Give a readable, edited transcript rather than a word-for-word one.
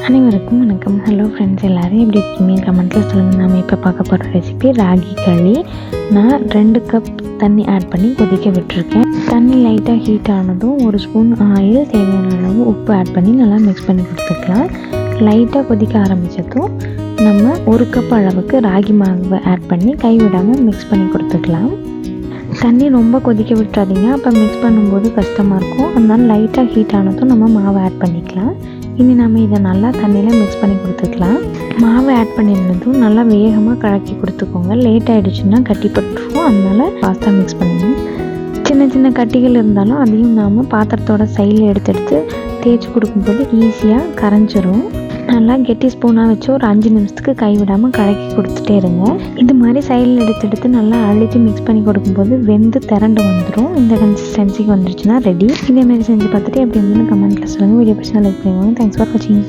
அனைவருக்கும் வணக்கம். Hello friends, எல்லோரும் எப்படி இருக்கீங்க? கமெண்ட்டில் சொல்லுங்கள். நம்ம இப்போ பார்க்க போகிற ரெசிபி ராகி களி. நான் 2 கப் தண்ணி ஆட் பண்ணி கொதிக்க விட்டுருக்கேன். தண்ணி லைட்டாக ஹீட் ஆனதும் 1 ஸ்பூன் ஆயில், தேவையான அளவு உப்பு ஆட் பண்ணி நல்லா மிக்ஸ் பண்ணி கொடுத்துக்கலாம். லைட்டாக கொதிக்க ஆரம்பித்ததும் நம்ம 1 கப் அளவுக்கு ராகி மாவை ஆட் பண்ணி கைவிடாமல் மிக்ஸ் பண்ணி கொடுத்துக்கலாம். தண்ணி ரொம்ப கொதிக்க விட்டுறாதீங்க, அப்போ மிக்ஸ் பண்ணும்போது கஷ்டமாக இருக்கும். அதனால லைட்டாக ஹீட் ஆனதும் நம்ம மாவை ஆட் பண்ணிக்கலாம். இனி நம்ம இதை நல்லா தண்ணியில் மிக்ஸ் பண்ணி கொடுத்துக்கலாம். மாவை ஆட் பண்ணியிருந்ததும் நல்லா வேகமாக கலக்கி கொடுத்துக்கோங்க. லேட் ஆகிடுச்சுன்னா கட்டி பட்டுருவோம், அதனால ஃபாஸ்ட்டாக மிக்ஸ் பண்ணிடணும். சின்ன சின்ன கட்டிகள் இருந்தாலும் அதையும் நாம் பாத்திரத்தோட சைடில் எடுத்து தேய்ச்சி கொடுக்கும்போது ஈஸியாக கரைஞ்சிரும். நல்லா கெட்டி ஸ்பூனாக வச்சு ஒரு 5 நிமிஷத்துக்கு கைவிடாமல் கலக்கி கொடுத்துட்டே இருங்க. இது மாதிரி சைடில் எடுத்து நல்லா அழுத்தி மிக்ஸ் பண்ணி கொடுக்கும்போது வெந்து திரண்டு வந்துடும். இந்த கன்சிஸ்டன்சிக்கு வந்துருச்சுன்னா ரெடி. இதேமாதிரி செஞ்சு பார்த்துட்டு எப்படி இருந்துன்னு கமெண்ட்டில் சொல்லுங்கள். வீடியோ பிடிச்சா லைக் பண்ணுவாங்க. தேங்க்ஸ் ஃபார் வாட்சிங்.